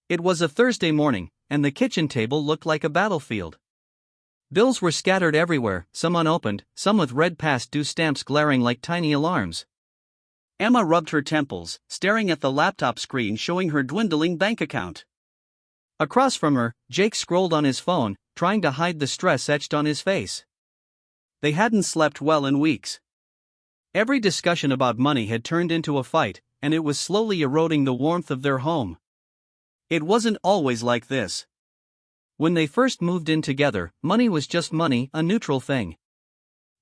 It was a Thursday morning, and the kitchen table looked like a battlefield. Bills were scattered everywhere, some unopened, some with red past due stamps glaring like tiny alarms. Emma rubbed her temples, staring at the laptop screen showing her dwindling bank account. Across from her, Jake scrolled on his phone, trying to hide the stress etched on his face. They hadn't slept well in weeks. Every discussion about money had turned into a fight, and it was slowly eroding the warmth of their home. It wasn't always like this. When they first moved in together, money was just money, a neutral thing.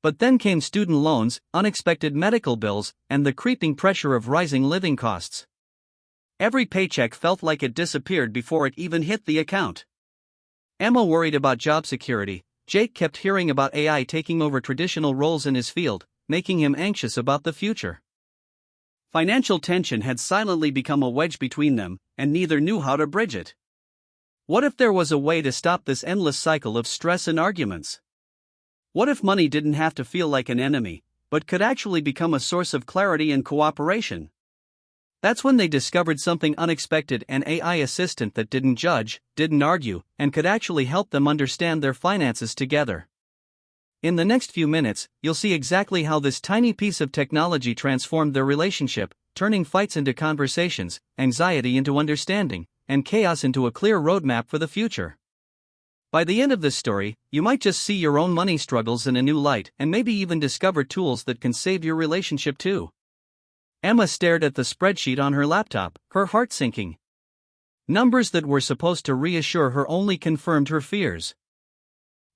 But then came student loans, unexpected medical bills, and the creeping pressure of rising living costs. Every paycheck felt like it disappeared before it even hit the account. Emma worried about job security. Jake kept hearing about AI taking over traditional roles in his field, making him anxious about the future. Financial tension had silently become a wedge between them, and neither knew how to bridge it. What if there was a way to stop this endless cycle of stress and arguments? What if money didn't have to feel like an enemy, but could actually become a source of clarity and cooperation? That's when they discovered something unexpected: an AI assistant that didn't judge, didn't argue, and could actually help them understand their finances together. In the next few minutes, you'll see exactly how this tiny piece of technology transformed their relationship, turning fights into conversations, anxiety into understanding, and chaos into a clear roadmap for the future. By the end of this story, you might just see your own money struggles in a new light and maybe even discover tools that can save your relationship too. Emma stared at the spreadsheet on her laptop, her heart sinking. Numbers that were supposed to reassure her only confirmed her fears.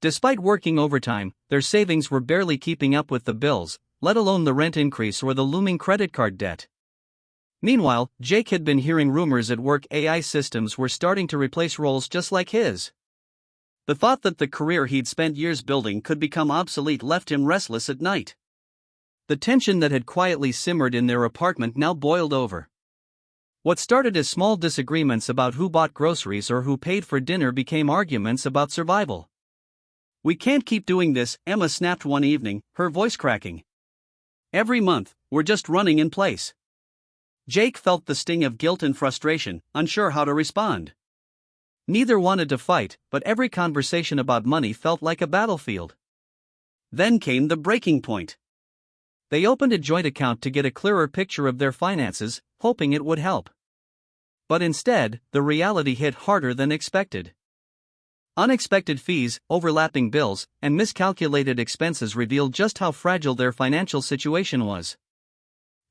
Despite working overtime, their savings were barely keeping up with the bills, let alone the rent increase or the looming credit card debt. Meanwhile, Jake had been hearing rumors at work AI systems were starting to replace roles just like his. The thought that the career he'd spent years building could become obsolete left him restless at night. The tension that had quietly simmered in their apartment now boiled over. What started as small disagreements about who bought groceries or who paid for dinner became arguments about survival. "We can't keep doing this," Emma snapped one evening, her voice cracking. "Every month, we're just running in place." Jake felt the sting of guilt and frustration, unsure how to respond. Neither wanted to fight, but every conversation about money felt like a battlefield. Then came the breaking point. They opened a joint account to get a clearer picture of their finances, hoping it would help. But instead, the reality hit harder than expected. Unexpected fees, overlapping bills, and miscalculated expenses revealed just how fragile their financial situation was.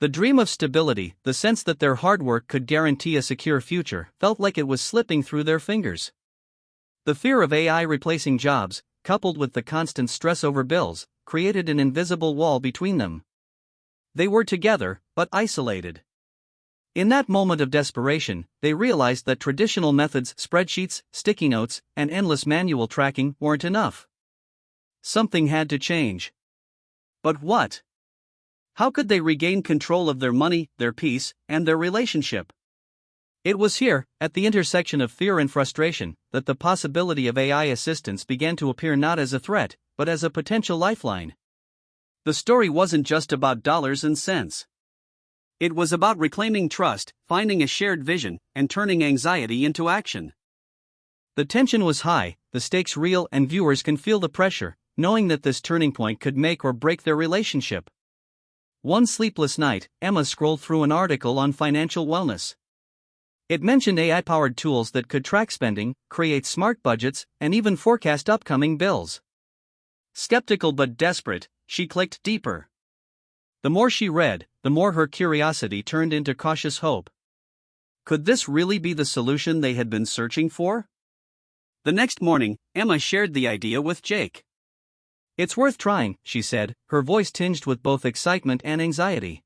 The dream of stability, the sense that their hard work could guarantee a secure future, felt like it was slipping through their fingers. The fear of AI replacing jobs, coupled with the constant stress over bills, created an invisible wall between them. They were together, but isolated. In that moment of desperation, they realized that traditional methods, spreadsheets, sticky notes, and endless manual tracking, weren't enough. Something had to change. But what? How could they regain control of their money, their peace, and their relationship? It was here, at the intersection of fear and frustration, that the possibility of AI assistance began to appear not as a threat, but as a potential lifeline. The story wasn't just about dollars and cents. It was about reclaiming trust, finding a shared vision, and turning anxiety into action. The tension was high, the stakes real, and viewers can feel the pressure, knowing that this turning point could make or break their relationship. One sleepless night, Emma scrolled through an article on financial wellness. It mentioned AI-powered tools that could track spending, create smart budgets, and even forecast upcoming bills. Skeptical but desperate, she clicked deeper. The more she read, the more her curiosity turned into cautious hope. Could this really be the solution they had been searching for? The next morning, Emma shared the idea with Jake. "It's worth trying," she said, her voice tinged with both excitement and anxiety.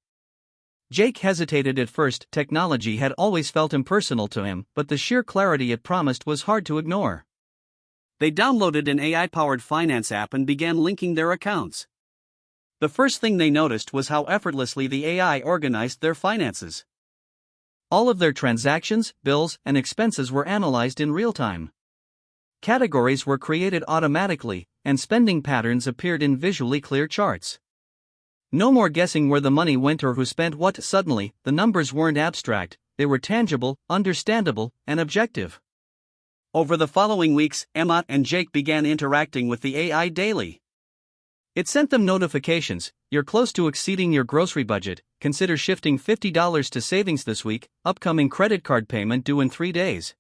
Jake hesitated at first. Technology had always felt impersonal to him, but the sheer clarity it promised was hard to ignore. They downloaded an AI-powered finance app and began linking their accounts. The first thing they noticed was how effortlessly the AI organized their finances. All of their transactions, bills, and expenses were analyzed in real time. Categories were created automatically, and spending patterns appeared in visually clear charts. No more guessing where the money went or who spent what. Suddenly, the numbers weren't abstract, they were tangible, understandable, and objective. Over the following weeks, Emma and Jake began interacting with the AI daily. It sent them notifications: you're close to exceeding your grocery budget, consider shifting $50 to savings this week, upcoming credit card payment due in 3 days.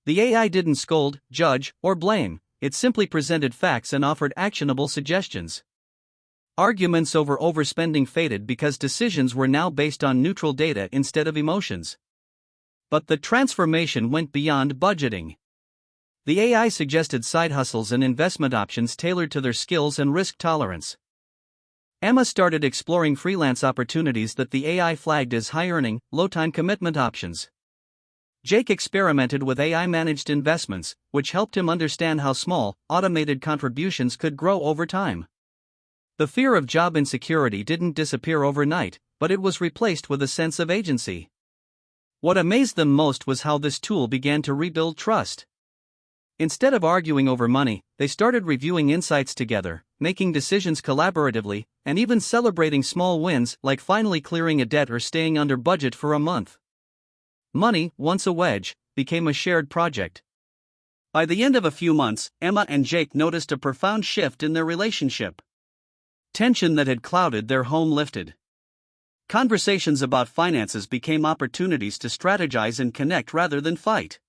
The AI didn't scold, judge, or blame, it simply presented facts and offered actionable suggestions. Arguments over overspending faded because decisions were now based on neutral data instead of emotions. But the transformation went beyond budgeting. The AI suggested side hustles and investment options tailored to their skills and risk tolerance. Emma started exploring freelance opportunities that the AI flagged as high-earning, low-time commitment options. Jake experimented with AI-managed investments, which helped him understand how small, automated contributions could grow over time. The fear of job insecurity didn't disappear overnight, but it was replaced with a sense of agency. What amazed them most was how this tool began to rebuild trust. Instead of arguing over money, they started reviewing insights together, making decisions collaboratively, and even celebrating small wins like finally clearing a debt or staying under budget for a month. Money, once a wedge, became a shared project. By the end of a few months, Emma and Jake noticed a profound shift in their relationship. Tension that had clouded their home lifted. Conversations about finances became opportunities to strategize and connect rather than fight.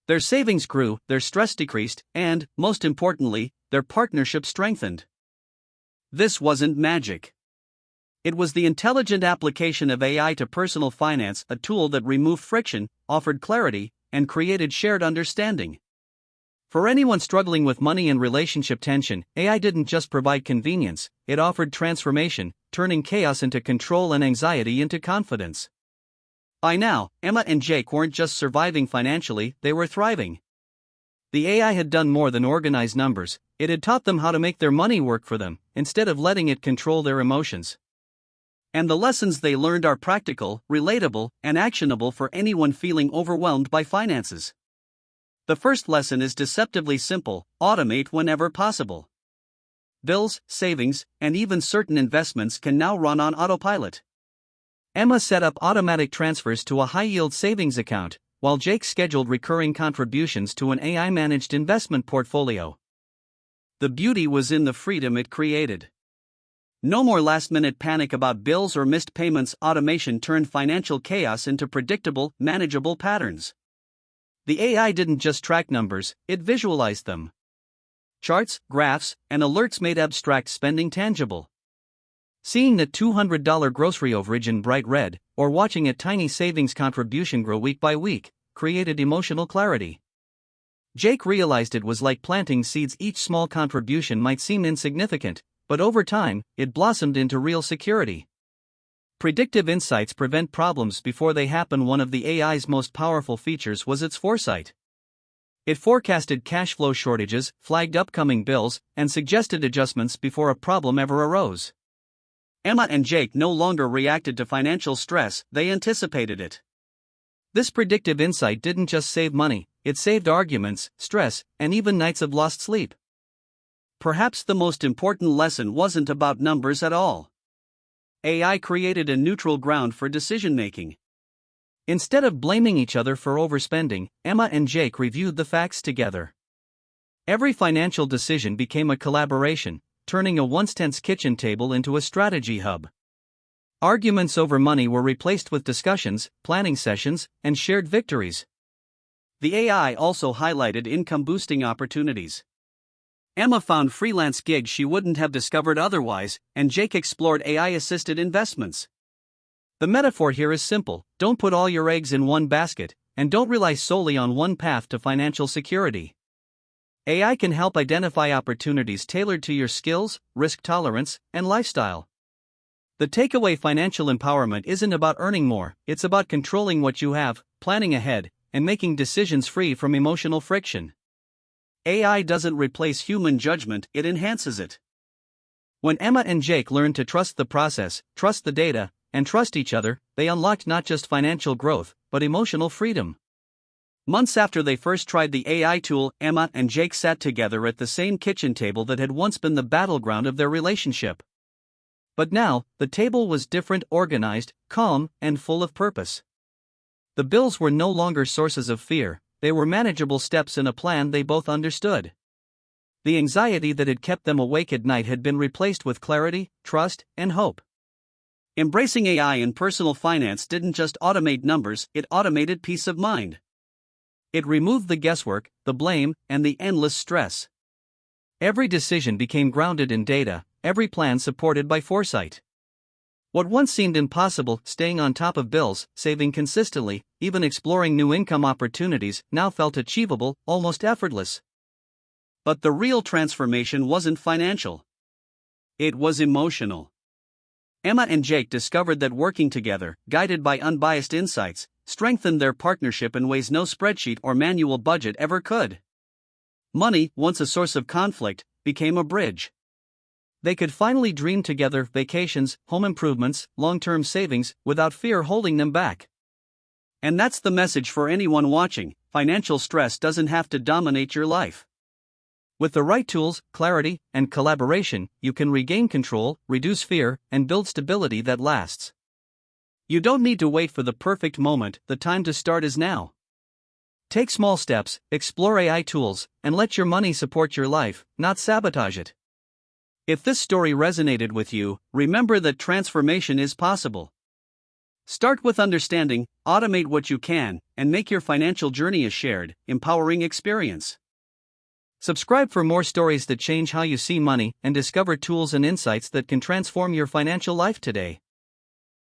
Their savings grew, their stress decreased, and, most importantly, their partnership strengthened. This wasn't magic. It was the intelligent application of AI to personal finance, a tool that removed friction, offered clarity, and created shared understanding. For anyone struggling with money and relationship tension, AI didn't just provide convenience, it offered transformation, turning chaos into control and anxiety into confidence. By now, Emma and Jake weren't just surviving financially, they were thriving. The AI had done more than organize numbers, it had taught them how to make their money work for them, instead of letting it control their emotions. And the lessons they learned are practical, relatable, and actionable for anyone feeling overwhelmed by finances. The first lesson is deceptively simple: automate whenever possible. Bills, savings, and even certain investments can now run on autopilot. Emma set up automatic transfers to a high-yield savings account, while Jake scheduled recurring contributions to an AI-managed investment portfolio. The beauty was in the freedom it created. No more last-minute panic about bills or missed payments. Automation turned financial chaos into predictable, manageable patterns. The AI didn't just track numbers, it visualized them. Charts, graphs, and alerts made abstract spending tangible. Seeing the $200 grocery overage in bright red, or watching a tiny savings contribution grow week by week, created emotional clarity. Jake realized it was like planting seeds. Each small contribution might seem insignificant, but over time, it blossomed into real security. Predictive insights prevent problems before they happen. One of the AI's most powerful features was its foresight. It forecasted cash flow shortages, flagged upcoming bills, and suggested adjustments before a problem ever arose. Emma and Jake no longer reacted to financial stress, they anticipated it. This predictive insight didn't just save money, it saved arguments, stress, and even nights of lost sleep. Perhaps the most important lesson wasn't about numbers at all. AI created a neutral ground for decision-making. Instead of blaming each other for overspending, Emma and Jake reviewed the facts together. Every financial decision became a collaboration, turning a once tense kitchen table into a strategy hub. Arguments over money were replaced with discussions, planning sessions, and shared victories. The AI also highlighted income-boosting opportunities. Emma found freelance gigs she wouldn't have discovered otherwise, and Jake explored AI-assisted investments. The metaphor here is simple: don't put all your eggs in one basket, and don't rely solely on one path to financial security. AI can help identify opportunities tailored to your skills, risk tolerance, and lifestyle. The takeaway: financial empowerment isn't about earning more, it's about controlling what you have, planning ahead, and making decisions free from emotional friction. AI doesn't replace human judgment, it enhances it. When Emma and Jake learned to trust the process, trust the data, and trust each other, they unlocked not just financial growth, but emotional freedom. Months after they first tried the AI tool, Emma and Jake sat together at the same kitchen table that had once been the battleground of their relationship. But now, the table was different, organized, calm, and full of purpose. The bills were no longer sources of fear, they were manageable steps in a plan they both understood. The anxiety that had kept them awake at night had been replaced with clarity, trust, and hope. Embracing AI in personal finance didn't just automate numbers, it automated peace of mind. It removed the guesswork, the blame, and the endless stress. Every decision became grounded in data, every plan supported by foresight. What once seemed impossible, staying on top of bills, saving consistently, even exploring new income opportunities, now felt achievable, almost effortless. But the real transformation wasn't financial. It was emotional. Emma and Jake discovered that working together, guided by unbiased insights, strengthened their partnership in ways no spreadsheet or manual budget ever could. Money, once a source of conflict, became a bridge. They could finally dream together vacations, home improvements, long-term savings, without fear holding them back. And that's the message for anyone watching: financial stress doesn't have to dominate your life. With the right tools, clarity, and collaboration, you can regain control, reduce fear, and build stability that lasts. You don't need to wait for the perfect moment, the time to start is now. Take small steps, explore AI tools, and let your money support your life, not sabotage it. If this story resonated with you, remember that transformation is possible. Start with understanding, automate what you can, and make your financial journey a shared, empowering experience. Subscribe for more stories that change how you see money and discover tools and insights that can transform your financial life today.